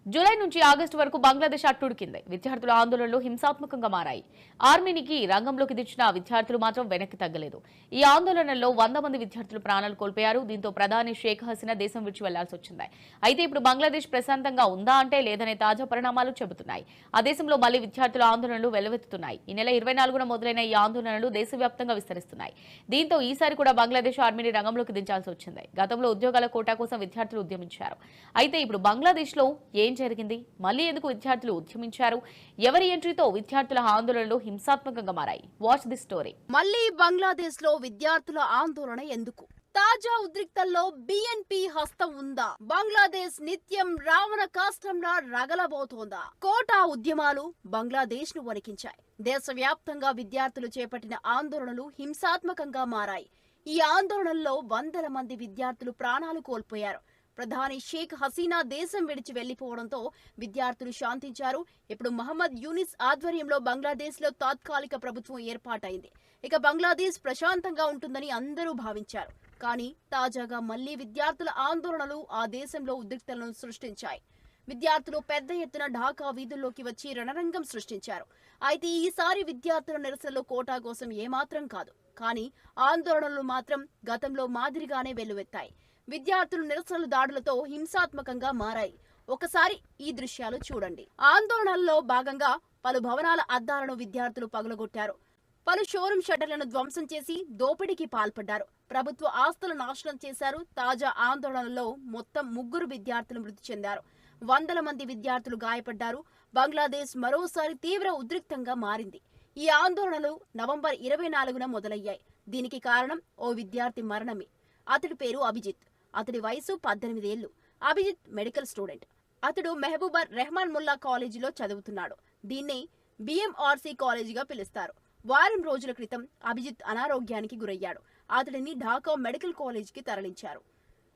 July నుంచి August వరకు బంగ్లాదేశ్ అట్టుడికింది. విద్యార్థుల ఆందోళనలు హింసాత్మకంగా మారాయి. ఆర్మీనికి రంగంలోకి దించిన విద్యార్థులు మాత్రం వెనక్కి తగ్గలేదు. ఈ ఆందోళనల్లో 100 మంది విద్యార్థులు ప్రాణాలు కోల్పోయారు. దీంతో ప్రధాని షేక్ హసీనా దేశం విడిచి వెళ్లాల్సి వచ్చింది. అయితే ఇప్పుడు బంగ్లాదేశ్ ప్రశాంతంగా ఉందా అంటే లేదనే తాజా పరిణామాలు చెబుతున్నాయి. ఆ దేశంలో మళ్లీ విద్యార్థుల ఆందోళనలు వెల్లువెత్తుతున్నాయి. ఈ నెల 24న మొదలైన ఈ ఆందోళనలు దేశవ్యాప్తంగా విస్తరిస్తున్నాయి. దీంతో ఈసారి కూడా బంగ్లాదేశ్ ఆర్మీని రంగంలోకి దించాల్సి వచ్చింది. గతంలో ఉద్యోగాల కోటా కోసం విద్యార్థులు ఉద్యమించారు. అయితే ఇప్పుడు బంగ్లాదేశ్లో ఏం జరిగింది? మళ్లీ ఎందుకు విద్యార్థులు ఉద్యమించారు? ఎవరి ఎంట్రీతో విద్యార్థుల ఆందోళనలు హింసాత్మకంగా మారాయి? Watch the story. మళ్లీ బంగ్లాదేశ్ లో విద్యార్థుల ఆందోళన ఎందుకు? తాజా ఉద్రిక్తల్లో బిఎన్పి హస్తం ఉందా? బంగ్లాదేశ్ నిత్యం రావణ కాష్టంలా రగలబోతోందా? కోటా ఉద్యమాలు బంగ్లాదేశ్ ను వణికించాయి. దేశవ్యాప్తంగా విద్యార్థులు చేపట్టిన ఆందోళనలు హింసాత్మకంగా మారాయి. ఈ ఆందోళనల్లో వందల మంది విద్యార్థులు ప్రాణాలు కోల్పోయారు. ప్రధాని షేక్ హసీనా దేశం విడిచి వెళ్లిపోవడంతో విద్యార్థులు శాంతించారు. ఇప్పుడు మహమ్మద్ యూనిస్ ఆధ్వర్యంలో బంగ్లాదేశ్ లో తాత్కాలిక ప్రభుత్వం ఏర్పాటైంది. ఇక బంగ్లాదేశ్ ప్రశాంతంగా ఉంటుందని అందరూ భావించారు. కానీ తాజాగా మళ్లీ విద్యార్థుల ఆందోళనలు ఆ దేశంలో ఉద్రిక్తలను సృష్టించాయి. విద్యార్థులు పెద్ద ఎత్తున ఢాకా వీధుల్లోకి వచ్చి రణరంగం సృష్టించారు. అయితే ఈసారి విద్యార్థుల నిరసనలు కోటా కోసం ఏమాత్రం కాదు. కానీ ఆందోళనలు మాత్రం గతంలో మాదిరిగానే వెల్లువెత్తాయి. విద్యార్థుల నిరసనల దాడులతో హింసాత్మకంగా మారాయి. ఒకసారి ఈ దృశ్యాలు చూడండి. ఆందోళనల్లో భాగంగా పలు భవనాల అద్దాలను విద్యార్థులు పగులగొట్టారు. పలు షోరూం షట్టర్లను ధ్వంసం చేసి దోపిడీకి పాల్పడ్డారు. ప్రభుత్వ ఆస్తులు నాశనం చేశారు. తాజా ఆందోళనలో మొత్తం 3 విద్యార్థులు మృతి చెందారు. వందల మంది విద్యార్థులు గాయపడ్డారు. బంగ్లాదేశ్ మరోసారి తీవ్ర ఉద్రిక్తంగా మారింది. ఈ ఆందోళనలు నవంబర్ 24న మొదలయ్యాయి. దీనికి కారణం ఓ విద్యార్థి మరణమే. అతడి పేరు అభిజిత్. అతడి వయసు 18 ఏళ్లు. Abhijit medical student. అతడు మెహబూబర్ రెహమాన్ ముల్లా కాలేజీలో చదువుతున్నాడు. దీన్నే బిఎంఆర్సీ కాలేజీగా పిలుస్తారు. వారం రోజుల క్రితం అభిజిత్ అనారోగ్యానికి గురయ్యాడు. అతడిని ఢాకా మెడికల్ కాలేజీకి తరలించారు.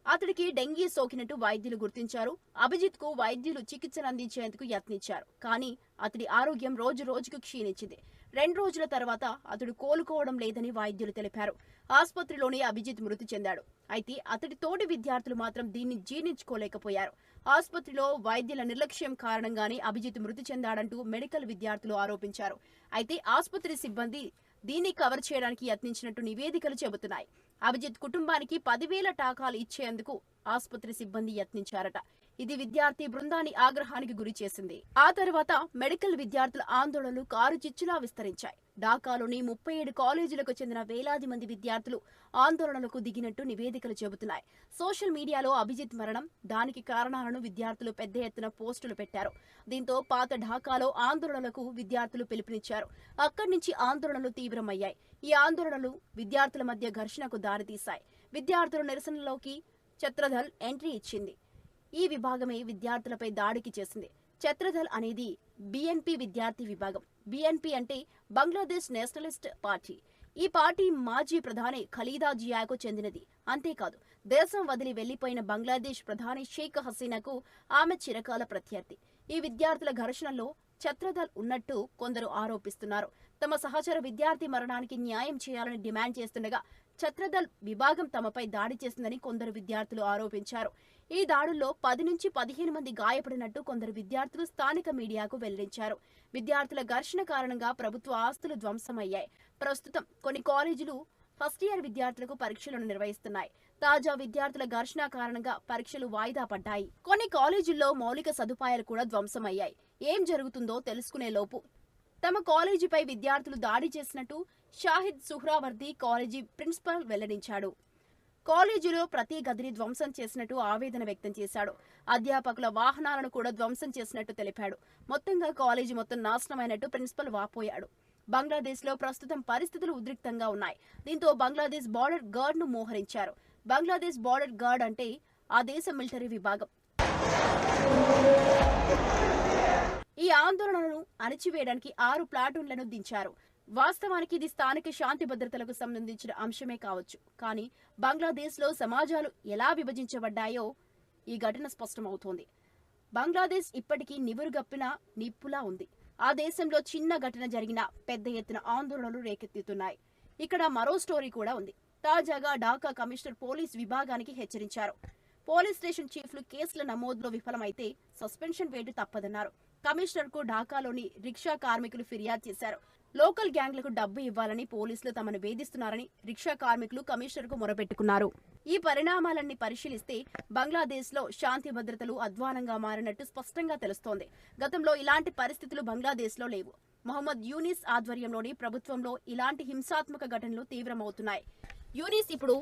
అతడికి డెంగీ సోకినట్టు వైద్యులు గుర్తించారు. అభిజిత్ కు వైద్యులు చికిత్సను అందించేందుకు యత్నించారు. కానీ అతడి ఆరోగ్యం రోజు రోజుకు క్షీణించింది. 2 రోజుల తర్వాత అతడు కోలుకోవడం లేదని వైద్యులు తెలిపారు. ఆసుపత్రిలోనే అభిజిత్ మృతి చెందాడు. అయితే అతడి తోటి విద్యార్థులు మాత్రం దీన్ని జీర్ణించుకోలేకపోయారు. ఆసుపత్రిలో వైద్యుల నిర్లక్ష్యం కారణంగానే అభిజిత్ మృతి చెందాడంటూ మెడికల్ విద్యార్థులు ఆరోపించారు. అయితే ఆసుపత్రి సిబ్బంది దీన్ని కవర్ చేయడానికి యత్నించినట్టు నివేదికలు చెబుతున్నాయి. అభిజిత్ కుటుంబానికి 10,000 టాకాలు ఇచ్చేందుకు ఆసుపత్రి సిబ్బంది యత్నించారట. ఇది విద్యార్థి బృందాన్ని ఆగ్రహానికి గురి చేసింది. ఆ తర్వాత మెడికల్ విద్యార్థుల ఆందోళనలు కారు చిచ్చులా విస్తరించాయి. ఢాకాలోని 37 కాలేజీలకు చెందిన వేలాది మంది విద్యార్థులు ఆందోళనలకు దిగినట్టు నివేదికలు చెబుతున్నాయి. సోషల్ మీడియాలో అభిజిత్ మరణం, దానికి కారణాలను విద్యార్థులు పెద్ద ఎత్తున పోస్టులు పెట్టారు. దీంతో పాత ఢాకాలో ఆందోళనలకు విద్యార్థులు పిలుపునిచ్చారు. అక్కడి నుంచి ఆందోళనలు తీవ్రమయ్యాయి. ఈ ఆందోళనలు విద్యార్థుల మధ్య ఘర్షణకు దారితీశాయి. విద్యార్థుల నిరసనలోకి ఛత్రదళ్ ఎంట్రీ ఇచ్చింది. ఈ విభాగమే విద్యార్థులపై దాడికి చేసింది. ఛత్రదళ్ అనేది బిఎన్పి విద్యార్థి విభాగం. బిఎన్పి అంటే బంగ్లాదేశ్ నేషనలిస్ట్ పార్టీ. ఈ పార్టీ మాజీ ప్రధాని ఖలీదా జియాకు చెందినది. అంతేకాదు దేశం వదిలి వెళ్లిపోయిన బంగ్లాదేశ్ ప్రధాని షేక్ హసీనాకు ఆమె చిరకాల ప్రత్యర్థి. ఈ విద్యార్థుల ఘర్షణలో ఛత్రదళ్ ఉన్నట్టు కొందరు ఆరోపిస్తున్నారు. తమ సహచర విద్యార్థి మరణానికి న్యాయం చేయాలని డిమాండ్ చేస్తుండగా ఛత్రదళ్ విభాగం తమపై దాడి చేసిందని కొందరు విద్యార్థులు ఆరోపించారు. ఈ దాడుల్లో 10 నుంచి 15 మంది గాయపడినట్టు కొందరు విద్యార్థులు స్థానిక మీడియాకు వెల్లడించారు. విద్యార్థుల ఘర్షణ కారణంగా ప్రభుత్వ ఆస్తులు ధ్వంసమయ్యాయి. ప్రస్తుతం కొన్ని కాలేజీలు ఫస్ట్ ఇయర్ విద్యార్థులకు పరీక్షలను నిర్వహిస్తున్నాయి. తాజా విద్యార్థుల ఘర్షణ కారణంగా పరీక్షలు వాయిదా పడ్డాయి. కొన్ని కాలేజీల్లో మౌలిక సదుపాయాలు కూడా ధ్వంసమయ్యాయి. ఏం జరుగుతుందో తెలుసుకునే లోపు తమ కాలేజీపై విద్యార్థులు దాడి చేసినట్టు షాహిద్ సుహ్రావర్ది కాలేజీ ప్రిన్సిపల్ వెల్లడించాడు. కాలేజీలో ప్రతి గదిని ధ్వంసం చేసినట్టు ఆవేదన వ్యక్తం చేశాడు. అధ్యాపకుల వాహనాలను కూడా ధ్వంసం చేసినట్టు తెలిపాడు. మొత్తంగా కాలేజీ మొత్తం నాశనమైనట్టు ప్రిన్సిపల్ వాపోయాడు. బంగ్లాదేశ్ లో ప్రస్తుతం పరిస్థితులు ఉద్రిక్తంగా ఉన్నాయి. దీంతో బంగ్లాదేశ్ బార్డర్ గార్డ్ ను మోహరించారు. బంగ్లాదేశ్ బార్డర్ గార్డ్ అంటే ఆ దేశ మిలిటరీ విభాగం. ఈ ఆందోళనను అణచివేయడానికి 6 ప్లాటూన్లను దించారు. వాస్తవానికి ఇది స్థానిక శాంతి భద్రతలకు సంబంధించిన అంశమే కావచ్చు. కానీ బంగ్లాదేశ్ లో సమాజాలు ఎలా విభజించబడ్డాయో ఈ ఘటన స్పష్టమవుతోంది. బంగ్లాదేశ్ ఇప్పటికీ నివురుగప్పిన నిప్పులా ఉంది. ఆ దేశంలో చిన్న ఘటన జరిగినా పెద్ద ఎత్తున ఆందోళనలు రేకెత్తుతున్నాయి. ఇక్కడ మరో స్టోరీ కూడా ఉంది. తాజాగా ఢాకా కమిషనర్ పోలీస్ విభాగానికి హెచ్చరించారు. పోలీస్ స్టేషన్ చీఫ్లు కేసుల నమోదులో విఫలమైతే సస్పెన్షన్ వేటు తప్పదన్నారు. కమిషనర్ కు ఢాకాలోని రిక్షా కార్మికులు ఫిర్యాదు చేశారు. లోకల్ గ్యాంగ్లకు డబ్బు ఇవ్వాలని పోలీసులు తమను వేధిస్తున్నారని రిక్షా కార్మికులు కమిషనర్ కు మొరపెట్టుకున్నారు. ఈ పరిణామాలన్నీ పరిశీలిస్తే బంగ్లాదేశ్ లో శాంతి భద్రతలు అధ్వానంగా మారినట్టు స్పష్టంగా తెలుస్తోంది. గతంలో ఇలాంటి పరిస్థితులు బంగ్లాదేశ్ లో లేవు. మొహమ్మద్ యూనిస్ ఆధ్వర్యంలోని ప్రభుత్వంలో ఇలాంటి హింసాత్మక ఘటనలు తీవ్రమవుతున్నాయి. యూనిస్ ఇప్పుడు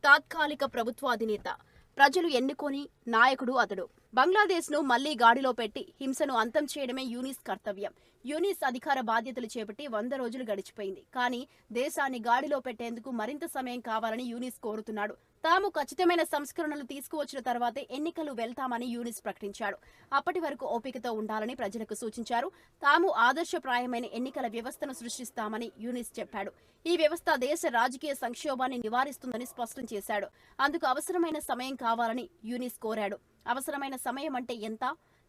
తాత్కాలిక ప్రభుత్వాధినేత, ప్రజలు ఎన్నుకొని నాయకుడు అతడు. బంగ్లాదేశ్ ను మళ్లీ గాడిలో పెట్టి హింసను అంతం చేయడమే యూనిస్ కర్తవ్యం. యూనిస్ అధికార బాధ్యతలు చేపట్టి 100 రోజులు గడిచిపోయింది. కానీ దేశాన్ని గాడిలో పెట్టేందుకు మరింత సమయం కావాలని యూనిస్ కోరుతున్నాడు. తాము ఖచ్చితమైన సంస్కరణలు తీసుకువచ్చిన తర్వాతే ఎన్నికలు వెళ్తామని యూనిస్ ప్రకటించాడు. అప్పటి వరకు ఓపికతో ఉండాలని ప్రజలకు సూచించారు. తాము ఆదర్శప్రాయమైన ఎన్నికల వ్యవస్థను సృష్టిస్తామని యూనిస్ చెప్పాడు. ఈ వ్యవస్థ దేశ రాజకీయ సంక్షోభాన్ని నివారిస్తుందని స్పష్టం చేశాడు. అందుకు అవసరమైన సమయం కావాలని యూనిస్ కోరాడు. అవసరమైన సమయం అంటే ఎంత?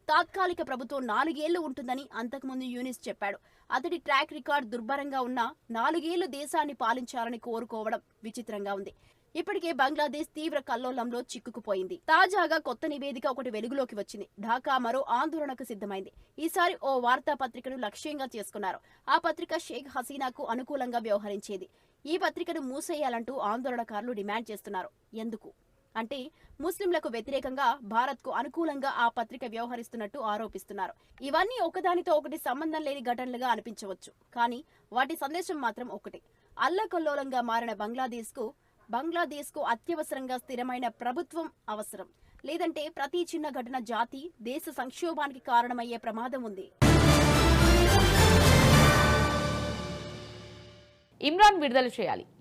తాత్కాలిక ప్రభుత్వం 4 ఏళ్లు ఉంటుందని అంతకుముందు యూనిస్ చెప్పాడు. అతడి ట్రాక్ రికార్డ్ దుర్భరంగా ఉన్నా 4 ఏళ్లు దేశాన్ని పాలించాలని కోరుకోవడం విచిత్రంగా ఉంది. ఇప్పటికే బంగ్లాదేశ్ తీవ్ర కల్లోలంలో చిక్కుకుపోయింది. తాజాగా కొత్త నివేదిక ఒకటి వెలుగులోకి వచ్చింది. ఢాకా మరో ఆందోళనకు సిద్ధమైంది. ఈసారి ఓ వార్తాపత్రికను లక్ష్యంగా చేసుకున్నారు. ఆ పత్రిక షేక్ హసీనాకు అనుకూలంగా వ్యవహరించేది. ఈ పత్రికను మూసేయాలంటూ ఆందోళనకారులు డిమాండ్ చేస్తున్నారు. ఎందుకు అంటే ముస్లింలకు వ్యతిరేకంగా భారత్ కు అనుకూలంగా ఆ పత్రిక వ్యవహరిస్తున్నట్టు ఆరోపిస్తున్నారు. ఇవన్నీ ఒకదానితో ఒకటి సంబంధం లేని ఘటనలుగా అనిపించవచ్చు. కానీ వాటి సందేశం మాత్రం ఒకటి. అల్లకల్లోలంగా మారిన బంగ్లాదేశ్ కు అత్యవసరంగా స్థిరమైన ప్రభుత్వం అవసరం. లేదంటే ప్రతి చిన్న ఘటన జాతి, దేశ సంక్షోభానికి కారణమయ్యే ప్రమాదం ఉంది. ఇమ్రాన్ విడుదల చేయాలి.